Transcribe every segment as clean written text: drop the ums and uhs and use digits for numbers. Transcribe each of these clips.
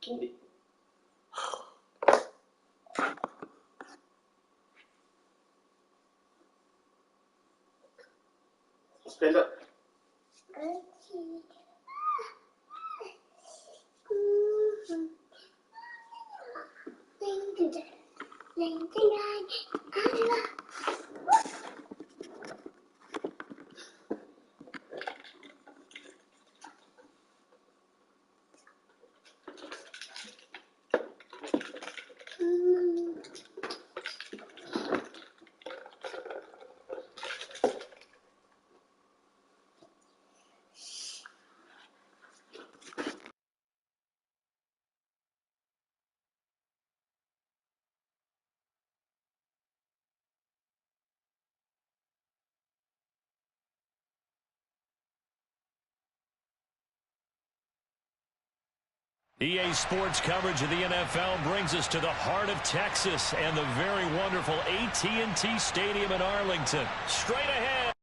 Stand up. EA Sports coverage of the NFL brings us to the heart of Texas and the very wonderful AT&T Stadium in Arlington. Straight ahead.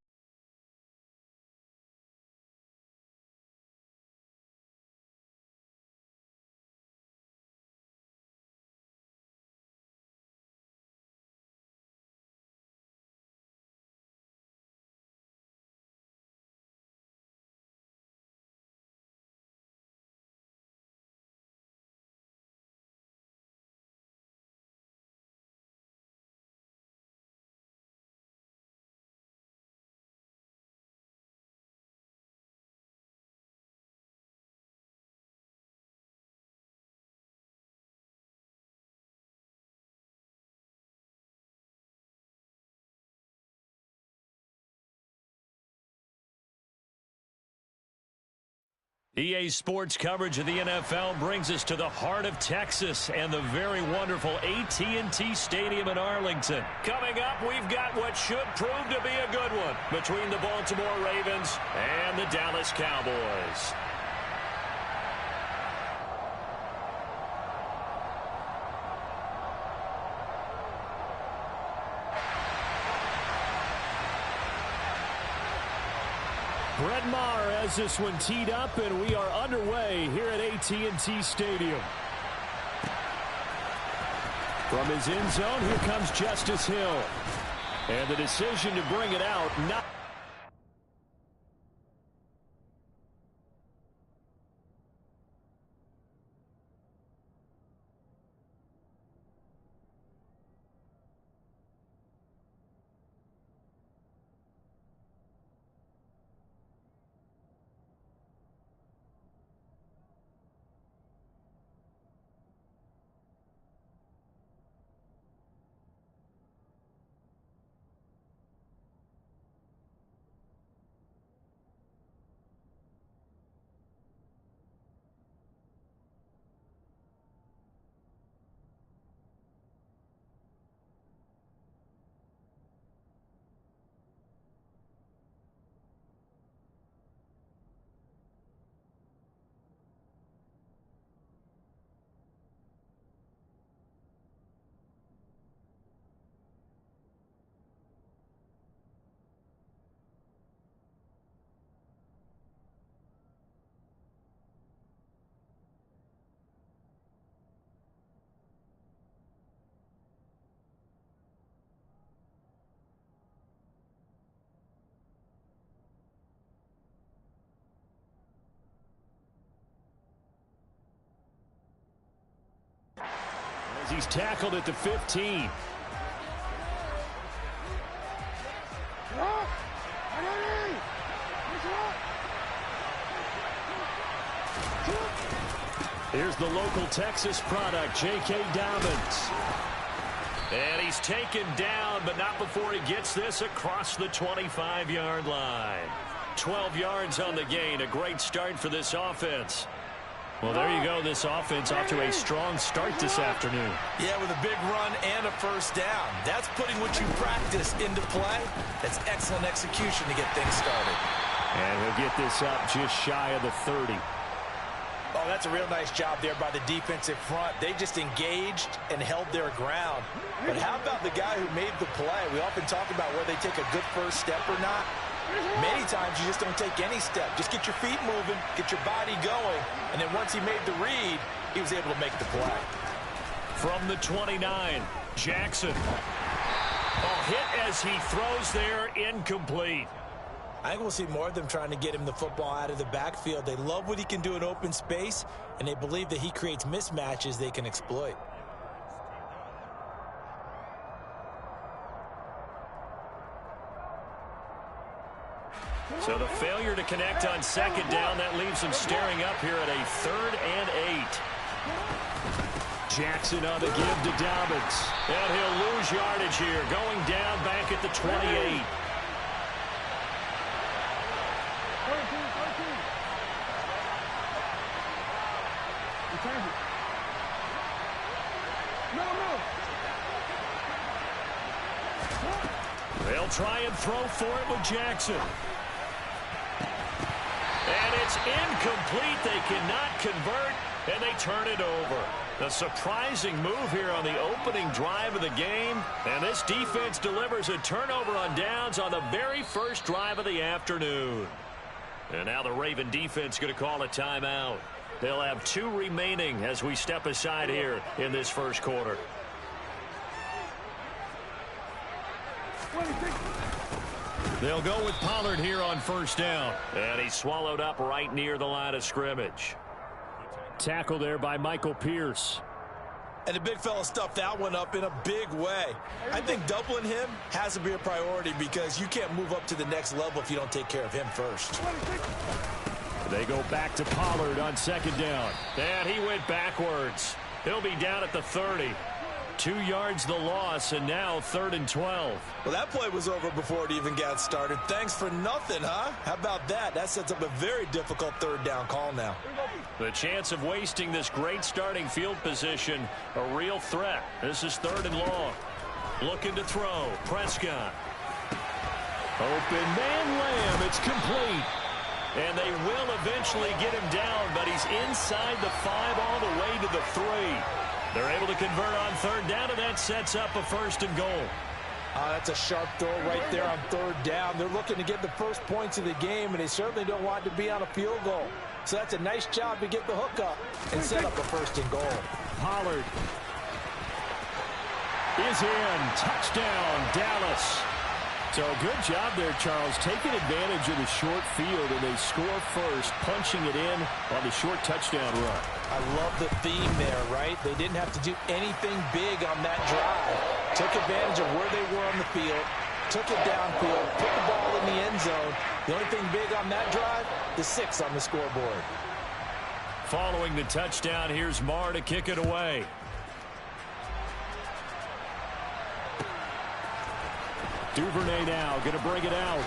EA Sports coverage of the NFL brings us to the heart of Texas and the very wonderful AT&T Stadium in Arlington. Coming up, we've got what should prove to be a good one between the Baltimore Ravens and the Dallas Cowboys. Brett Maher has this one teed up, and we are underway here at AT&T Stadium. From his end zone, here comes Justice Hill. And the decision to bring it out, not... He's tackled at the 15. Here's the local Texas product, J.K. Dobbins. And he's taken down, but not before he gets this across the 25-yard line. 12 yards on the gain. A great start for this offense. Well, there you go. This offense off to a strong start this afternoon. Yeah, with a big run and a first down. That's putting what you practice into play. That's excellent execution to get things started. And he'll get this up just shy of the 30. Oh, that's a real nice job there by the defensive front. They just engaged and held their ground. But how about the guy who made the play? We often talk about whether they take a good first step or not. Many times you just don't take any step. Just get your feet moving, get your body going, and then once he made the read, he was able to make the play. From the 29, Jackson. Oh, hit as he throws there, incomplete. I think we'll see more of them trying to get him the football out of the backfield. They love what he can do in open space, and they believe that he creates mismatches they can exploit. So the failure to connect on second down, that leaves him staring up here at a 3rd and 8. Jackson on the give to Dobbins. And he'll lose yardage here, going down back at the 28. They'll try and throw for it with Jackson. And it's incomplete. They cannot convert, and they turn it over. A surprising move here on the opening drive of the game. And this defense delivers a turnover on downs on the very first drive of the afternoon. And now the Raven defense going to call a timeout. They'll have 2 remaining as we step aside here in this first quarter. They'll go with Pollard here on first down. And he's swallowed up right near the line of scrimmage. Tackle there by Michael Pierce. And the big fella stuffed that one up in a big way. I think doubling him has to be a priority because you can't move up to the next level if you don't take care of him first. They go back to Pollard on second down. And he went backwards. He'll be down at the 30. 2 yards the loss, and now 3rd and 12. Well, that play was over before it even got started. Thanks for nothing, huh? How about that? That sets up a very difficult 3rd down call now. The chance of wasting this great starting field position, a real threat. This is 3rd and long. Looking to throw. Prescott. Open man Lamb. It's complete. And they will eventually get him down, but he's inside the 5 all the way to the 3. They're able to convert on 3rd down, and that sets up a 1st and goal. That's a sharp throw right there on 3rd down. They're looking to get the first points of the game, and they certainly don't want to be on a field goal. So that's a nice job to get the hook up and set up a 1st and goal. Pollard is in. Touchdown, Dallas. So good job there, Charles, taking advantage of the short field, and they score first, punching it in on the short touchdown run. I love the theme there, right? They didn't have to do anything big on that drive. Took advantage of where they were on the field, took it downfield, put the ball in the end zone. The only thing big on that drive, the 6 on the scoreboard. Following the touchdown, here's Marr to kick it away. Duvernay now going to bring it out.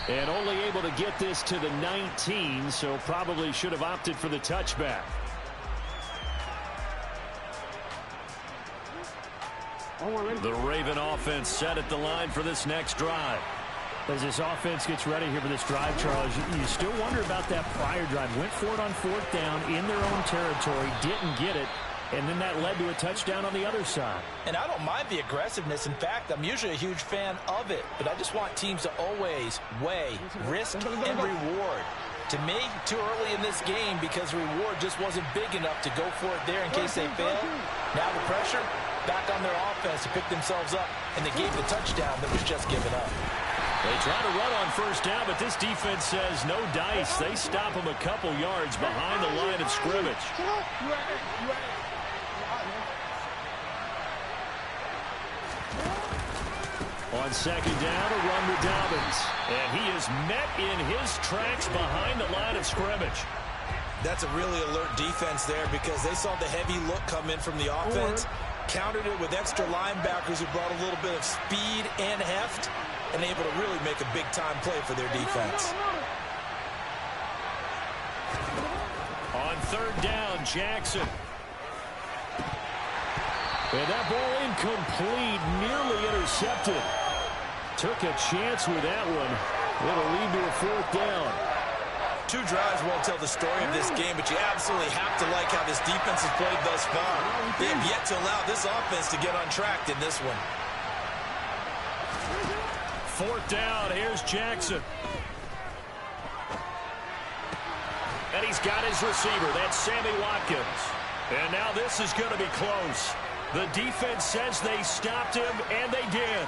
And only able to get this to the 19, so probably should have opted for the touchback. The Raven offense set at the line for this next drive. As this offense gets ready here for this drive, Charles, you still wonder about that prior drive. Went for it on 4th down in their own territory, didn't get it. And then that led to a touchdown on the other side. And I don't mind the aggressiveness. In fact, I'm usually a huge fan of it. But I just want teams to always weigh risk and reward. To me, too early in this game because reward just wasn't big enough to go for it there in case they fail. Now the pressure back on their offense to pick themselves up. And they gave the touchdown that was just given up. They try to run on 1st down, but this defense says no dice. They stop them a couple yards behind the line of scrimmage. On 2nd down, a run with Dobbins. And he is met in his tracks behind the line of scrimmage. That's a really alert defense there because they saw the heavy look come in from the offense, countered it with extra linebackers who brought a little bit of speed and heft, and able to really make a big-time play for their defense. On 3rd down, Jackson. And that ball incomplete, nearly intercepted. Took a chance with that one. It'll lead to a 4th down. 2 drives won't tell the story of this game, but you absolutely have to like how this defense has played thus far. They have yet to allow this offense to get untracked in this one. 4th down, here's Jackson. And he's got his receiver. That's Sammy Watkins. And now this is going to be close. The defense says they stopped him, and they did.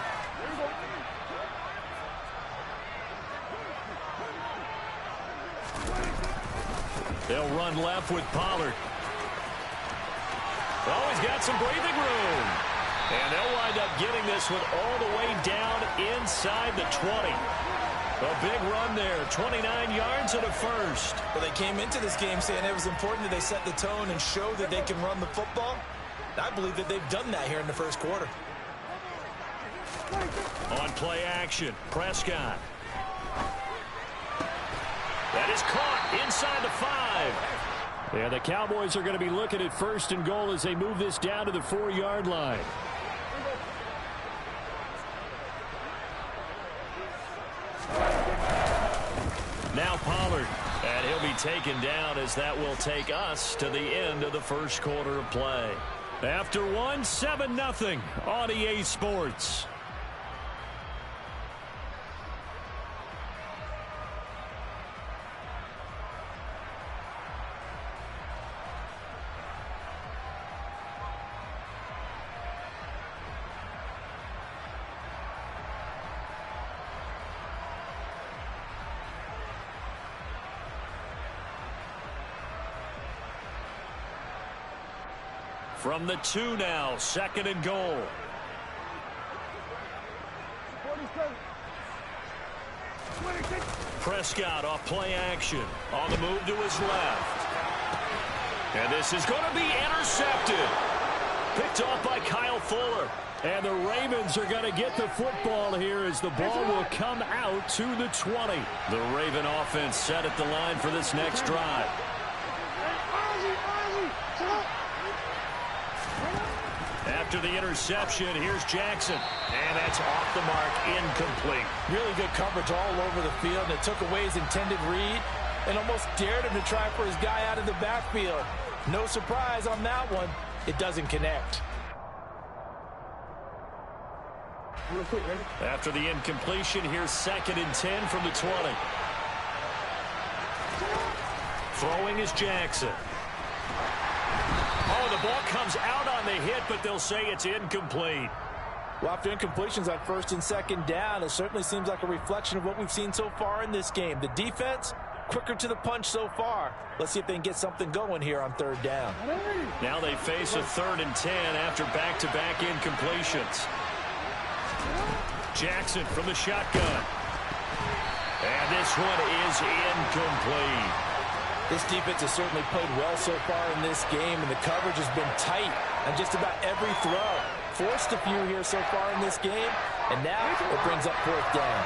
They'll run left with Pollard. Oh, he's got some breathing room. And they'll wind up getting this one all the way down inside the 20. A big run there, 29 yards and a first. Well, they came into this game saying it was important that they set the tone and show that they can run the football. I believe that they've done that here in the first quarter. On play action, Prescott. That is caught inside the 5. Yeah, the Cowboys are going to be looking at 1st and goal as they move this down to the 4-yard line. Now Pollard, and he'll be taken down as that will take us to the end of the first quarter of play. After one, 7-0 on EA Sports. From the 2 now, 2nd and goal. Prescott off play action. On the move to his left. And this is going to be intercepted. Picked off by Kyle Fuller. And the Ravens are going to get the football here as the ball will come out to the 20. The Raven offense set at the line for this next drive. After the interception, here's Jackson. And that's off the mark, incomplete. Really good coverage all over the field. And it took away his intended read and almost dared him to try for his guy out of the backfield. No surprise on that one. It doesn't connect. After the incompletion, here's 2nd and 10 from the 20. Throwing is Jackson. Oh, the ball comes out on the hit, but they'll say it's incomplete. Well, after incompletions on 1st and 2nd down, it certainly seems like a reflection of what we've seen so far in this game. The defense, quicker to the punch so far. Let's see if they can get something going here on 3rd down. Now they face a 3rd and 10 after back-to-back incompletions. Jackson from the shotgun. And this one is incomplete. This defense has certainly played well so far in this game, and the coverage has been tight on just about every throw. Forced a few here so far in this game, and now it brings up 4th down.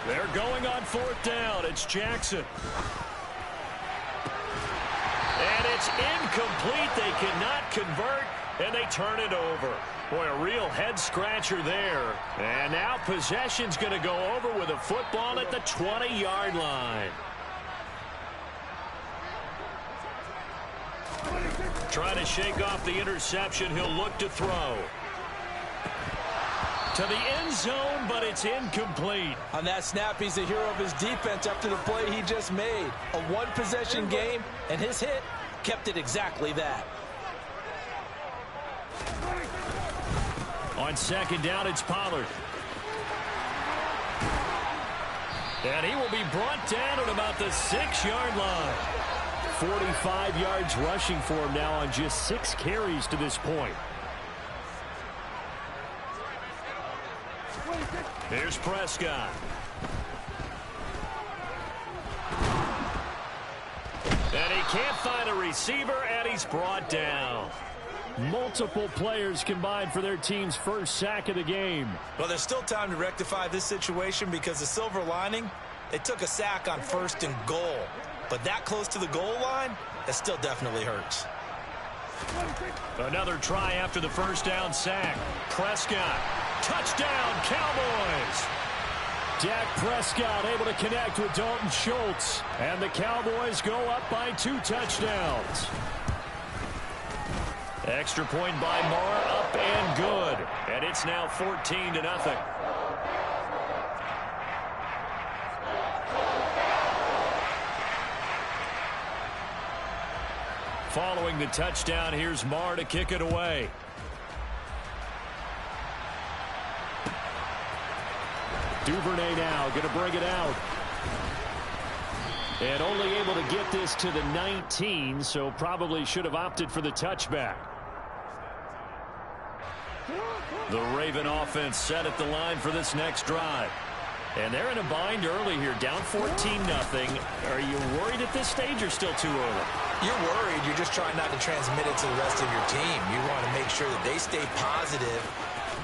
They're going on 4th down. It's Jackson. And it's incomplete. They cannot convert, and they turn it over. Boy, a real head-scratcher there. And now possession's going to go over with a football at the 20-yard line. Trying to shake off the interception. He'll look to throw. To the end zone, but it's incomplete. On that snap, he's a hero of his defense after the play he just made. A one-possession game, and his hit kept it exactly that. On 2nd down, it's Pollard. And he will be brought down at about the 6-yard line. 45 yards rushing for him now on just 6 carries to this point. Here's Prescott. And he can't find a receiver, and he's brought down. Multiple players combined for their team's first sack of the game. Well, there's still time to rectify this situation because the silver lining, they took a sack on 1st and goal. But that close to the goal line, that still definitely hurts. Another try after the 1st down sack. Prescott, touchdown, Cowboys. Dak Prescott able to connect with Dalton Schultz. And the Cowboys go up by 2 touchdowns. Extra point by Moore, up and good. And it's now 14-0. Following the touchdown, here's Marr to kick it away. Duvernay now going to bring it out. And only able to get this to the 19, so probably should have opted for the touchback. The Raven offense set at the line for this next drive. And they're in a bind early here, down 14-0. Are you worried at this stage or still too early? You're worried. You're just trying not to transmit it to the rest of your team. You want to make sure that they stay positive.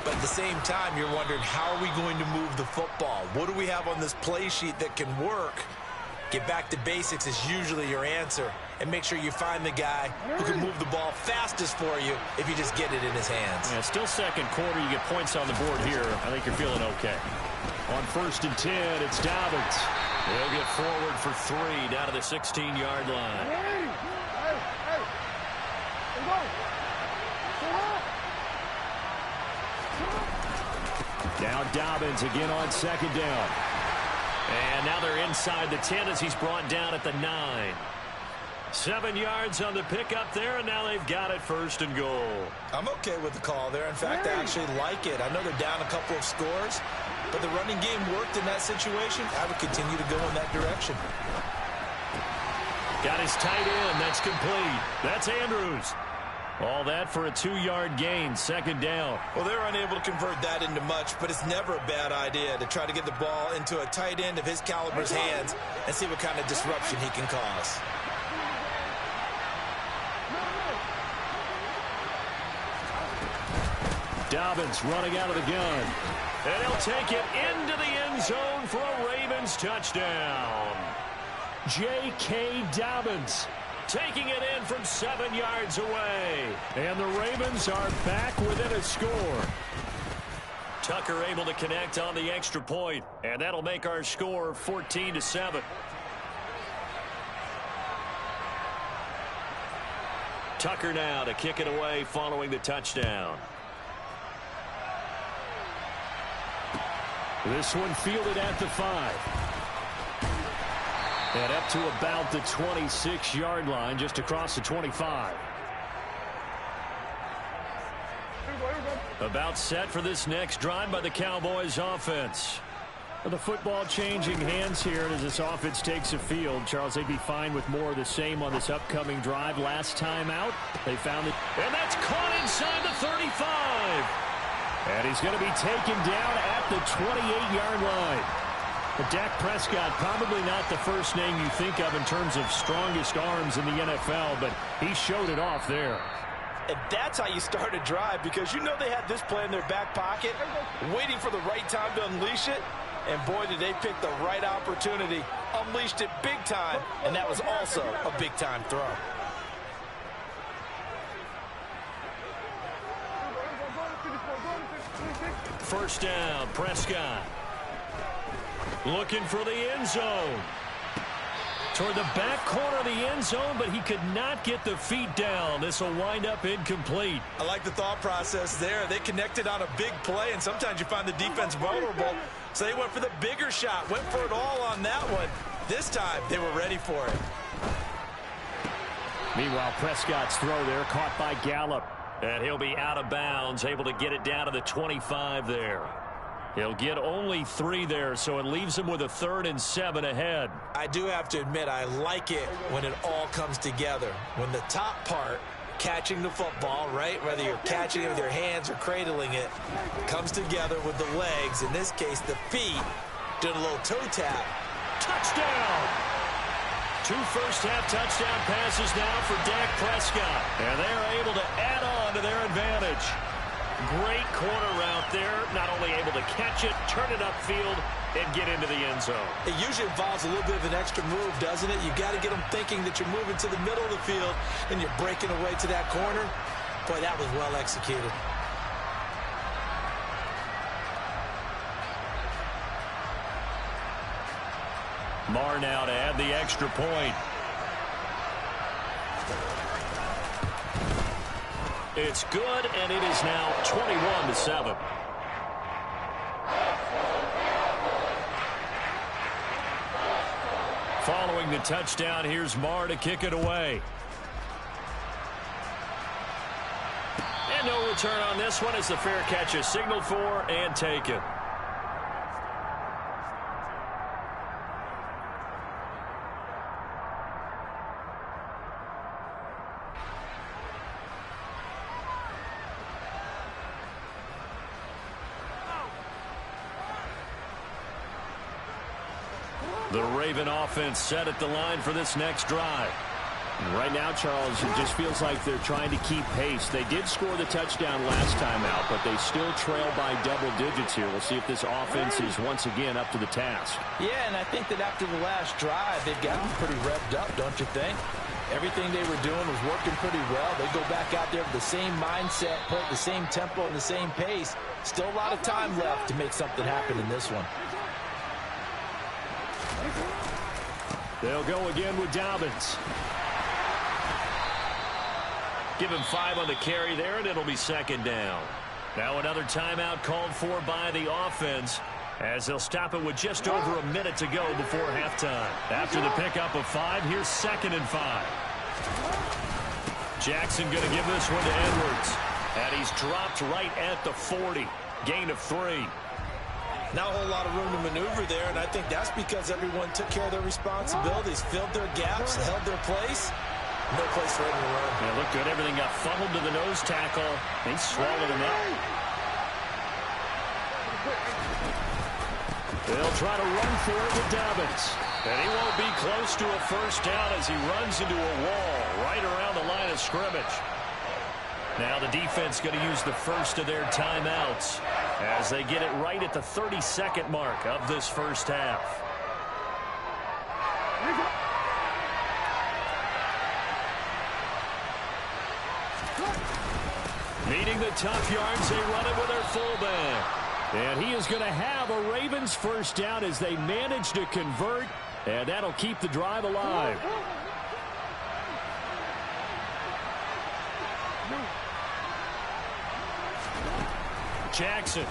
But at the same time, you're wondering, how are we going to move the football? What do we have on this play sheet that can work? Get back to basics is usually your answer. And make sure you find the guy who can move the ball fastest for you if you just get it in his hands. Yeah, still second quarter. You get points on the board here. I think you're feeling okay. On 1st and 10, it's Dobbins. They'll get forward for 3 down to the 16-yard line. Now Dobbins again on 2nd down. And now they're inside the 10 as he's brought down at the 9. 7 yards on the pickup there, and now they've got it 1st and goal. I'm okay with the call there. In fact, I actually like it. I know they're down a couple of scores, but the running game worked in that situation. I would continue to go in that direction. Got his tight end. That's complete. That's Andrews. All that for a 2-yard gain, 2nd down. Well, they're unable to convert that into much, but it's never a bad idea to try to get the ball into a tight end of his caliber's hands and see what kind of disruption he can cause. Dobbins running out of the gun. And he'll take it into the end zone for a Ravens touchdown. J.K. Dobbins taking it in from 7 yards away. And the Ravens are back within a score. Tucker able to connect on the extra point. And that'll make our score 14-7. Tucker now to kick it away following the touchdown. This one fielded at the 5. And up to about the 26-yard line, just across the 25. About set for this next drive by the Cowboys offense. The football changing hands here as this offense takes the field. Charles, they'd be fine with more of the same on this upcoming drive. Last time out, they found it. And that's caught inside the 35. And he's going to be taken down at the 28-yard line. But Dak Prescott, probably not the first name you think of in terms of strongest arms in the NFL, but he showed it off there. And that's how you start a drive, because you know they had this play in their back pocket, waiting for the right time to unleash it. And boy, did they pick the right opportunity. Unleashed it big time, and that was also a big-time throw. First down, Prescott. Looking for the end zone. Toward the back corner of the end zone, but he could not get the feet down. This will wind up incomplete. I like the thought process there. They connected on a big play, and sometimes you find the defense vulnerable. So they went for the bigger shot, went for it all on that one. This time, they were ready for it. Meanwhile, Prescott's throw there caught by Gallup. And he'll be out of bounds, able to get it down to the 25 there. He'll get only 3 there, so it leaves him with a 3rd and 7 ahead. I do have to admit, I like it when it all comes together. When the top part, catching the football, right, whether you're catching it with your hands or cradling it, comes together with the legs, in this case the feet, doing a little toe tap. Touchdown! 2 first-half touchdown passes now for Dak Prescott. And they're able to add on to their advantage. Great corner route there. Not only able to catch it, turn it upfield, and get into the end zone. It usually involves a little bit of an extra move, doesn't it? You've got to get them thinking that you're moving to the middle of the field and you're breaking away to that corner. Boy, that was well executed. Marr now to add the extra point. It's good, and it is now 21-7. Following the touchdown, here's Marr to kick it away. return on this one as the fair catch is signaled for and taken. The Raven offense set at the line for this next drive. And right now, Charles, it just feels like they're trying to keep pace. They did score the touchdown last time out, but they still trail by double digits here. We'll see if this offense is once again up to the task. Yeah, and I think that after the last drive, they've gotten pretty revved up, don't you think? Everything they were doing was working pretty well. They go back out there with the same mindset, play at the same tempo and the same pace. Still a lot of time left to make something happen in this one. They'll go again with Dobbins. Give him 5 on the carry there, and it'll be second down. Now another timeout called for by the offense, as they'll stop it with just over a minute to go before halftime. After the pickup of 5, here's 2nd and 5. Jackson going to give this one to Edwards. And he's dropped right at the 40. Gain of 3. Not a whole lot of room to maneuver there, and I think that's because everyone took care of their responsibilities, filled their gaps, held their place. No place for him to run. Yeah, looked good. Everything got funneled to the nose tackle. They swallowed him up. They'll try to run for it with Dobbins. And he won't be close to a first down as he runs into a wall right around the line of scrimmage. Now the defense going to use the first of their timeouts as they get it right at the 30-second mark of this first half. Needing the tough yards, they run it with their fullback. And he is going to have a Ravens first down as they manage to convert, and that'll keep the drive alive. Jackson.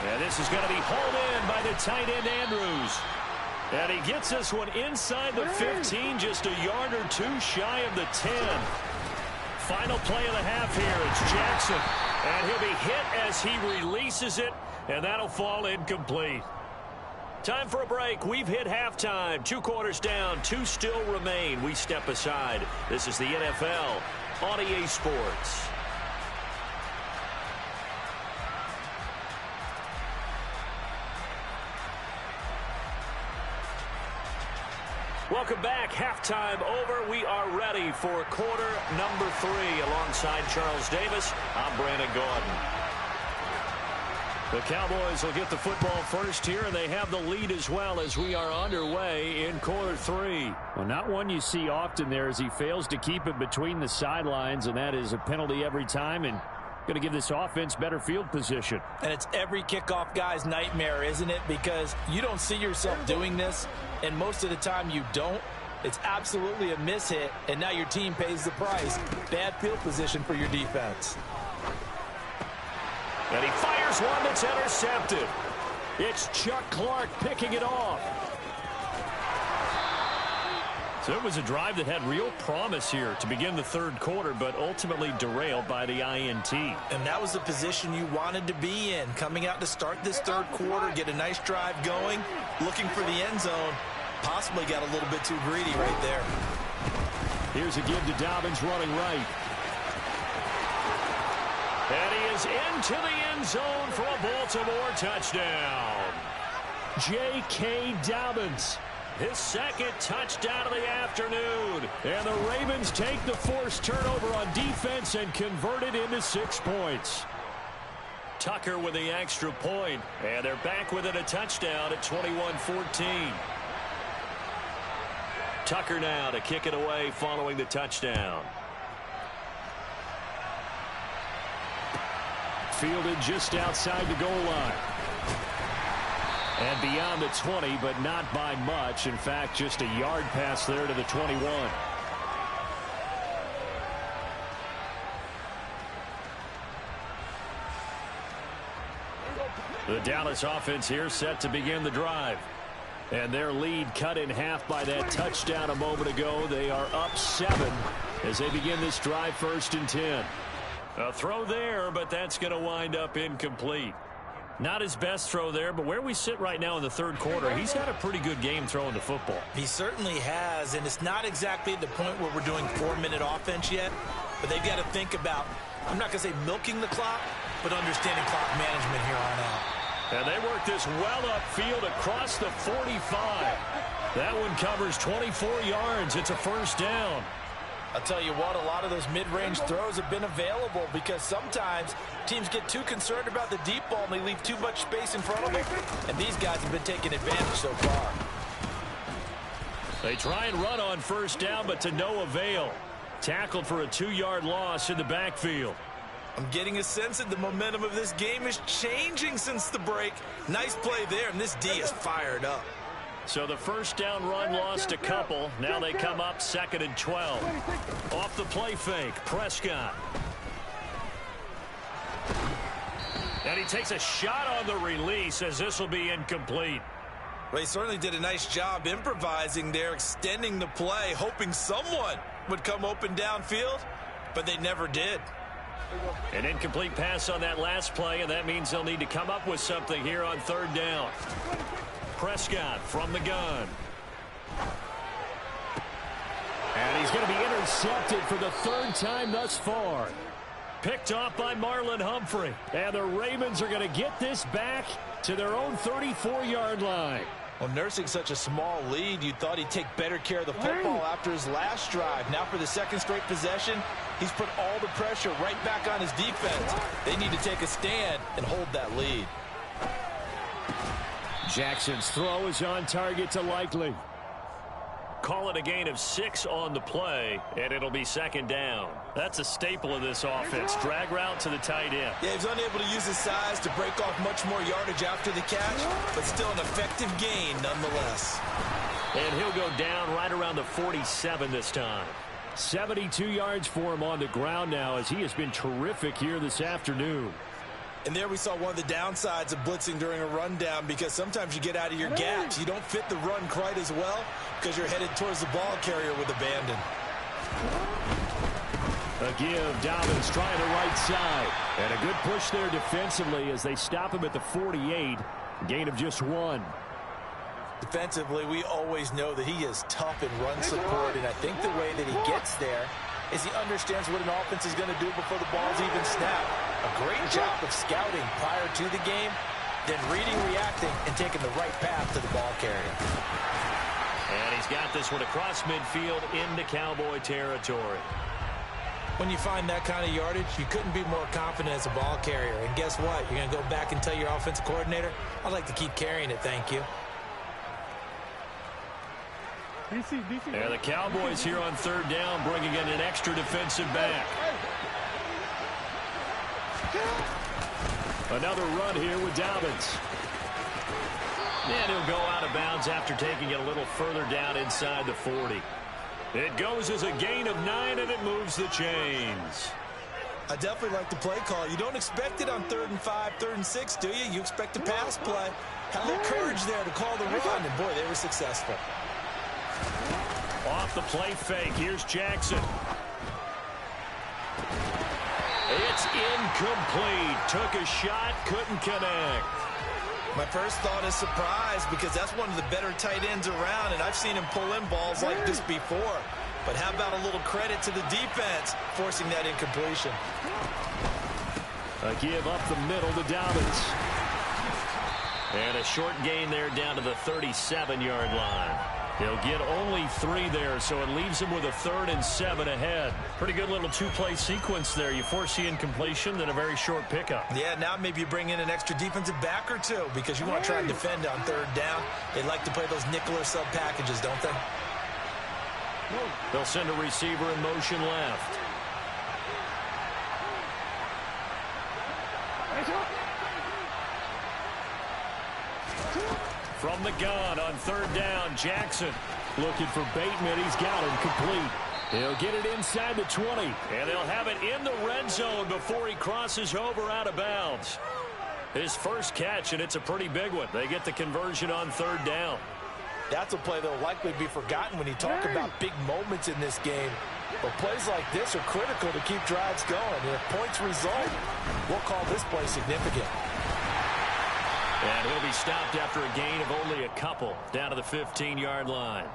And this is going to be hauled in by the tight end Andrews. And he gets this one inside the 15, just a yard or two shy of the 10. Final play of the half here. It's Jackson. And he'll be hit as he releases it, and that'll fall incomplete. Time for a break. We've hit halftime. 2 quarters down, 2 still remain. We step aside. This is the NFL on EA Sports. Welcome back. Halftime over. We are ready for quarter number 3. Alongside Charles Davis, I'm Brandon Gordon. The Cowboys will get the football first here, and they have the lead as well as we are underway in quarter 3. Well, not one you see often there as he fails to keep it between the sidelines, and that is a penalty every time, and going to give this offense better field position. And it's every kickoff guy's nightmare, isn't it? Because you don't see yourself doing this, and most of the time you don't. It's absolutely a mishit, and now your team pays the price. Bad field position for your defense. And he fires one that's intercepted. It's Chuck Clark picking it off. So it was a drive that had real promise here to begin the third quarter, but ultimately derailed by the INT. And that was the position you wanted to be in, coming out to start this third quarter, get a nice drive going, looking for the end zone. Possibly got a little bit too greedy right there. Here's a give to Dobbins running right. And he is into the end zone for a Baltimore touchdown. J.K. Dobbins, his second touchdown of the afternoon. And the Ravens take the forced turnover on defense and convert it into 6 points. Tucker with the extra point, and they're back within a touchdown at 21-14. Tucker now to kick it away following the touchdown. Fielded just outside the goal line. And beyond the 20, but not by much. In fact, just a yard pass there to the 21. The Dallas offense here set to begin the drive. And their lead cut in half by that touchdown a moment ago. They are up 7 as they begin this drive 1st and 10. A throw there, but that's going to wind up incomplete. Not his best throw there, but where we sit right now in the third quarter, he's had a pretty good game throwing the football. He certainly has, and it's not exactly at the point where we're doing 4-minute offense yet, but they've got to think about, I'm not going to say milking the clock, but understanding clock management here on out. And they work this well upfield across the 45. That one covers 24 yards. It's a 1st down. I'll tell you what, a lot of those mid-range throws have been available because sometimes teams get too concerned about the deep ball and they leave too much space in front of them. And these guys have been taking advantage so far. They try and run on 1st down, but to no avail. Tackled for a 2-yard loss in the backfield. I'm getting a sense that the momentum of this game is changing since the break. Nice play there, and this D is fired up. So the 1st down run lost a couple. Now they come up 2nd and 12. Off the play fake, Prescott. And he takes a shot on the release as this will be incomplete. Well, he certainly did a nice job improvising there, extending the play, hoping someone would come open downfield, but they never did. An incomplete pass on that last play, and that means they'll need to come up with something here on 3rd down. Prescott from the gun. And he's going to be intercepted for the 3rd time thus far. Picked off by Marlon Humphrey. And the Ravens are going to get this back to their own 34-yard line. Well, nursing such a small lead, you thought he'd take better care of the football after his last drive. Now for the 2nd straight possession, he's put all the pressure right back on his defense. They need to take a stand and hold that lead. Jackson's throw is on target to Likely. Call it a gain of 6 on the play, and it'll be 2nd down. That's a staple of this offense. Drag route to the tight end. Yeah, he's unable to use his size to break off much more yardage after the catch, but still an effective gain nonetheless. And he'll go down right around the 47 this time. 72 yards for him on the ground now as he has been terrific here this afternoon. And there we saw one of the downsides of blitzing during a rundown because sometimes you get out of your gaps. You don't fit the run quite as well because you're headed towards the ball carrier with abandon. A give, Dobbins trying the right side. And a good push there defensively as they stop him at the 48. Gain of just 1. Defensively, we always know that he is tough in run support, and I think the way that he gets there is he understands what an offense is going to do before the ball's even snapped. A great job of scouting prior to the game, then reading, reacting, and taking the right path to the ball carrier. And he's got this one across midfield into Cowboy territory. When you find that kind of yardage, you couldn't be more confident as a ball carrier. And guess what? You're going to go back and tell your offensive coordinator, I'd like to keep carrying it, thank you. And the Cowboys here on 3rd down bringing in an extra defensive back. Another run here with Dobbins. And he'll go out of bounds after taking it a little further down inside the 40. It goes as a gain of 9, and it moves the chains. I definitely like the play call. You don't expect it on 3rd and 5, 3rd and 6, do you? You expect a pass play. Had a little courage there to call the run, and boy, they were successful. Off the play fake, here's Jackson. It's incomplete. Took a shot, couldn't connect. My first thought is surprise because that's one of the better tight ends around, and I've seen him pull in balls like this before. But how about a little credit to the defense forcing that incompletion? A give up the middle to Dobbins. And a short gain there down to the 37-yard line. He'll get only 3 there, so it leaves him with a 3rd and 7 ahead. Pretty good little 2-play sequence there. You force the incompletion, then a very short pickup. Yeah, now maybe you bring in an extra defensive back or 2 because you want to try and defend on 3rd down. They like to play those nickel or sub packages, don't they? They'll send a receiver in motion left. From the gun on 3rd down, Jackson. Looking for Bateman. He's got him complete. He'll get it inside the 20. And they'll have it in the red zone before he crosses over out of bounds. His first catch, and it's a pretty big one. They get the conversion on 3rd down. That's a play that will likely be forgotten when you talk about big moments in this game. But plays like this are critical to keep drives going. And if points result, we'll call this play significant. And he'll be stopped after a gain of only a couple down to the 15-yard line.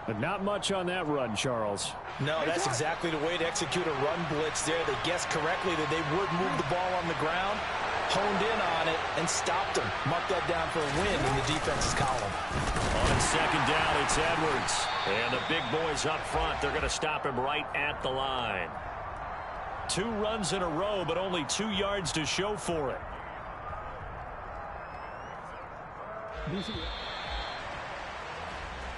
But not much on that run, Charles. No, that's exactly the way to execute a run blitz there. They guessed correctly that they would move the ball on the ground, honed in on it, and stopped them. Mark that down for a win in the defense's column. On second down, it's Edwards. And the big boys up front, they're going to stop him right at the line. 2 runs in a row, but only 2 yards to show for it.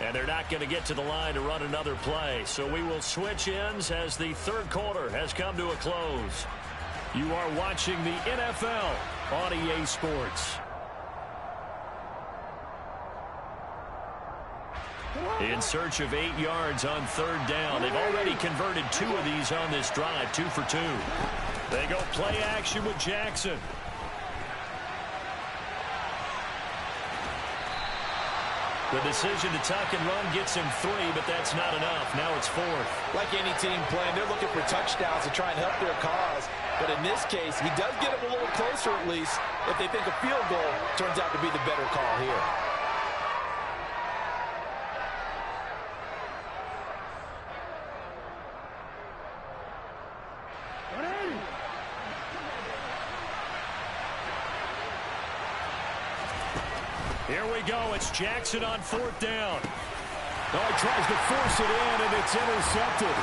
And they're not going to get to the line to run another play. So we will switch ends as the third quarter has come to a close. You are watching the NFL on EA Sports. In search of 8 yards on third down. They've already converted 2 of these on this drive, 2 for 2. They go play action with Jackson. The decision to tuck and run gets him 3, but that's not enough. Now it's 4th. Like any team playing, they're looking for touchdowns to try and help their cause. But in this case, he does get them a little closer at least if they think a field goal turns out to be the better call here. Here we go. It's Jackson on 4th down. Oh, he tries to force it in, and it's intercepted.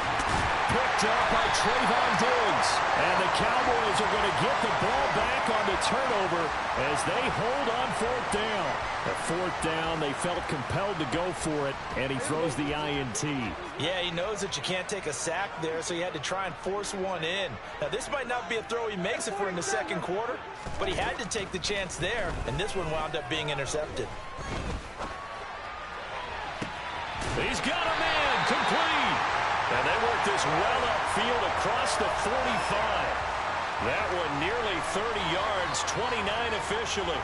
Picked up by Trayvon Diggs. And the Cowboys are going to get the ball back on the turnover as they hold on 4th down. At 4th down, they felt compelled to go for it, and he throws the INT. Yeah, he knows that you can't take a sack there, so he had to try and force one in. Now, this might not be a throw he makes if we're in the second quarter, but he had to take the chance there, and this one wound up being intercepted. He's got a man, complete. And they work this well upfield across the 45. That one nearly 30 yards, 29 officially.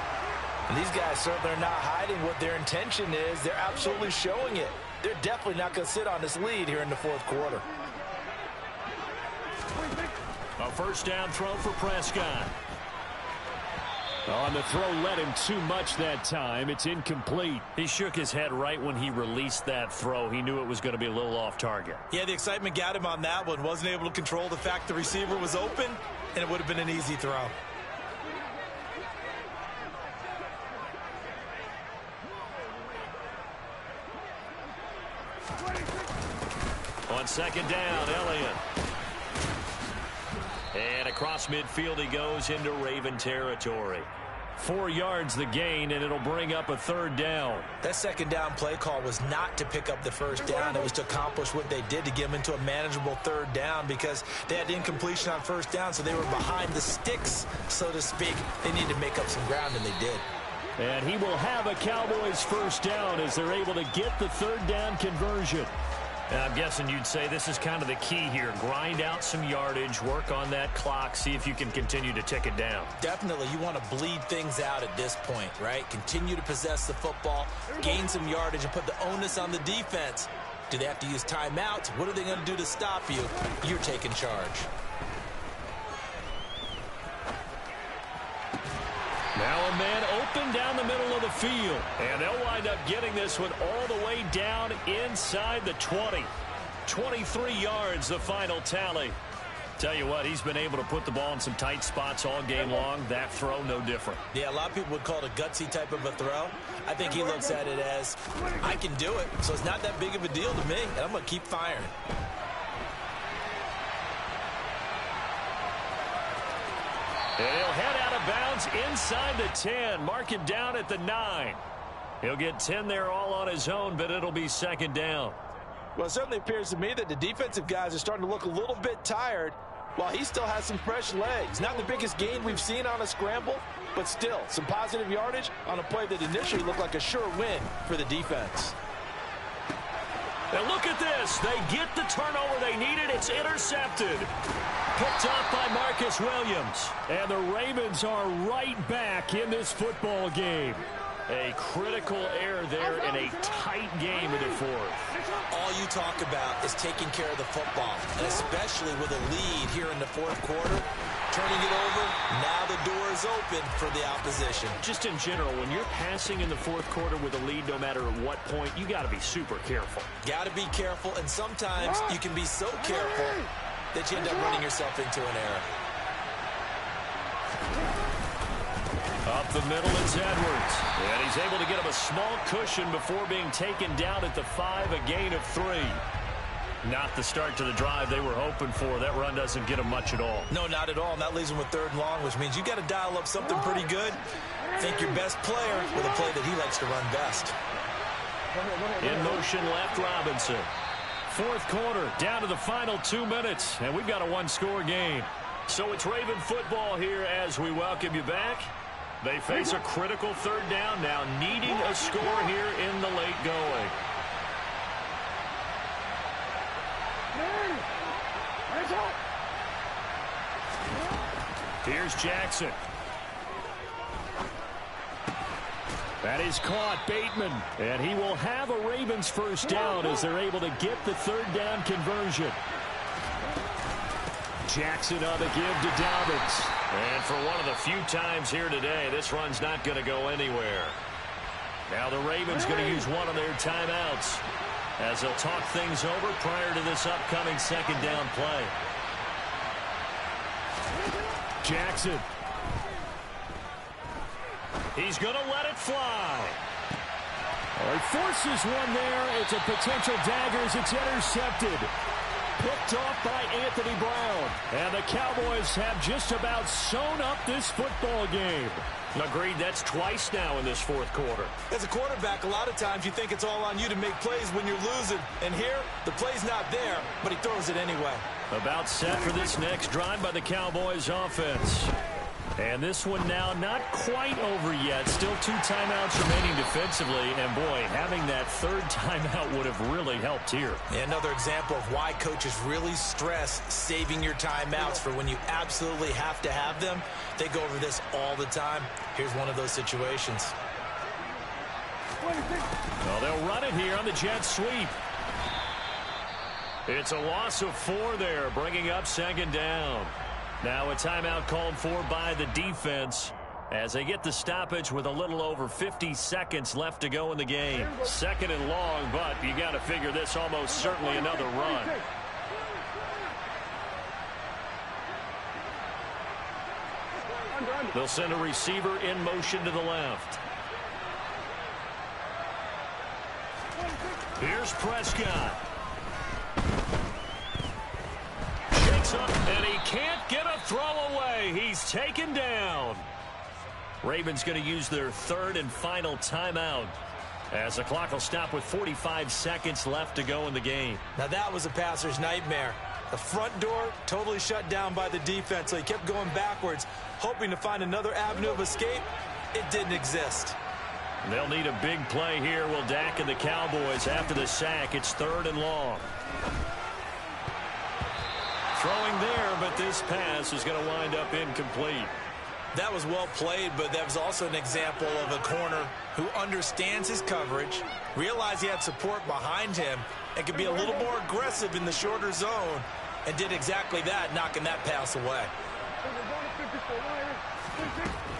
And these guys certainly are not hiding what their intention is. They're absolutely showing it. They're definitely not going to sit on this lead here in the 4th quarter. A first down throw for Prescott. On the throw led him too much that time. It's incomplete. He shook his head right when he released that throw. He knew it was going to be a little off target. Yeah, the excitement got him on that one. Wasn't able to control the fact the receiver was open, and it would have been an easy throw. On second down, Elliott. And across midfield he goes into Raven territory. 4 yards the gain, and it'll bring up a 3rd down. That second down play call was not to pick up the first down. It was to accomplish what they did to get them into a manageable 3rd down because they had incompletion on first down, so they were behind the sticks, so to speak. They needed to make up some ground, and they did. And he will have a Cowboys first down as they're able to get the 3rd down conversion. And I'm guessing you'd say this is kind of the key here. Grind out some yardage, work on that clock, see if you can continue to tick it down. Definitely. You want to bleed things out at this point, right? Continue to possess the football, gain some yardage, and put the onus on the defense. Do they have to use timeouts? What are they going to do to stop you? You're taking charge. Now a man open down the middle of the field. And they'll wind up getting this one all the way down inside the 20. 23 yards, the final tally. Tell you what, he's been able to put the ball in some tight spots all game long. That throw, no different. Yeah, a lot of people would call it a gutsy type of a throw. I think he looks at it as, I can do it, so it's not that big of a deal to me, and I'm going to keep firing. And he'll head out of bounds inside the 10. Mark it down at the 9. He'll get 10 there all on his own, but it'll be second down. Well, it certainly appears to me that the defensive guys are starting to look a little bit tired while he still has some fresh legs. Not the biggest gain we've seen on a scramble, but still some positive yardage on a play that initially looked like a sure win for the defense. And look at this. They get the turnover they needed. It's intercepted. Picked up by Marcus Williams. And the Ravens are right back in this football game. A critical error there in a tight game in the fourth. All you talk about is taking care of the football, and especially with a lead here in the fourth quarter. Turning it over, now the door is open for the opposition. Just in general, when you're passing in the fourth quarter with a lead, no matter at what point, you got to be super careful. Got to be careful, and sometimes you can be so careful that you end up running yourself into an error. Up the middle, it's Edwards. And he's able to get him a small cushion before being taken down at the 5, a gain of 3. Not the start to the drive they were hoping for. That run doesn't get them much at all. No, not at all. And that leaves them with 3rd and long, which means you got to dial up something pretty good. Think your best player with a play that he likes to run best. In motion left, Robinson. Fourth quarter, down to the final 2 minutes, and we've got a one-score game. So it's Raven football here as we welcome you back. They face a critical 3rd down now, needing a score here in the late going. Here's Jackson. That is caught, Bateman. And he will have a Ravens first down as they're able to get the 3rd down conversion. Jackson on the give to Dobbins. And for one of the few times here today, this run's not going to go anywhere. Now the Ravens going to use one of their timeouts as they'll talk things over prior to this upcoming 2nd down play. Jackson. He's going to let it fly. Oh, he forces one there. It's a potential dagger as it's intercepted. Picked off by Anthony Brown. And the Cowboys have just about sewn up this football game. Agreed, that's twice now in this fourth quarter. As a quarterback, a lot of times you think it's all on you to make plays when you're losing. And here, the play's not there, but he throws it anyway. About set for this next drive by the Cowboys offense. And this one now not quite over yet. Still 2 timeouts remaining defensively. And, boy, having that 3rd timeout would have really helped here. Yeah, another example of why coaches really stress saving your timeouts for when you absolutely have to have them. They go over this all the time. Here's one of those situations. Well, they'll run it here on the jet sweep. It's a loss of 4 there, bringing up 2nd down. Now a timeout called for by the defense as they get the stoppage with a little over 50 seconds left to go in the game. 2nd and long, but you got to figure this almost certainly another run. They'll send a receiver in motion to the left. Here's Prescott. Shakes up, and he can't get a throw away. He's taken down. Ravens going to use their 3rd and final timeout as the clock will stop with 45 seconds left to go in the game. Now that was a passer's nightmare. The front door totally shut down by the defense, so he kept going backwards, hoping to find another avenue of escape. It didn't exist. They'll need a big play here, will Dak and the Cowboys after the sack. It's 3rd and long. Throwing there, but this pass is going to wind up incomplete. That was well played, but that was also an example of a corner who understands his coverage, realized he had support behind him, and could be a little more aggressive in the shorter zone, and did exactly that, knocking that pass away.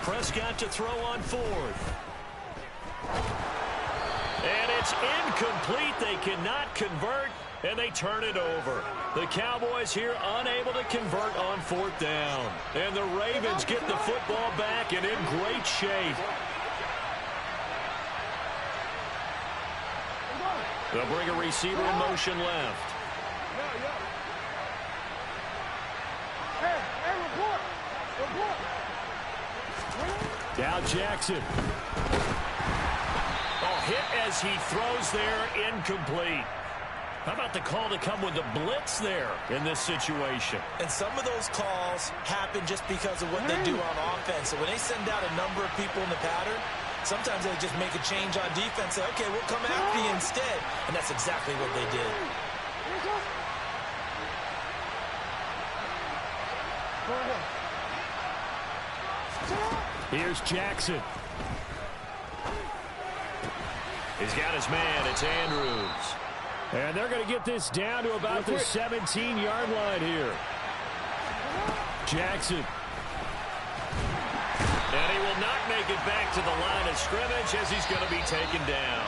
Prescott to throw on 4th. And it's incomplete. They cannot convert, and they turn it over. The Cowboys here unable to convert on 4th down. And the Ravens get the football back and in great shape. They'll bring a receiver in motion left. Now Jackson. Oh, hit as he throws there, incomplete. How about the call to come with the blitz there in this situation? And some of those calls happen just because of what they do on offense. So when they send out a number of people in the pattern, sometimes they just make a change on defense, say, okay, we'll come after you instead. And that's exactly what they did. Here's Jackson. He's got his man. It's Andrews. And they're going to get this down to about the 17-yard line here. Jackson. And he will not make it back to the line of scrimmage as he's going to be taken down.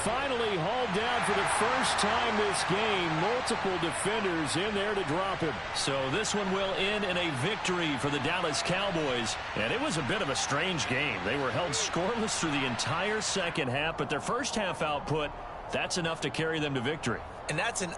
Finally hauled down for the first time this game. Multiple defenders in there to drop him. So this one will end in a victory for the Dallas Cowboys. And it was a bit of a strange game. They were held scoreless through the entire second half, but their first half output, that's enough to carry them to victory. And that's an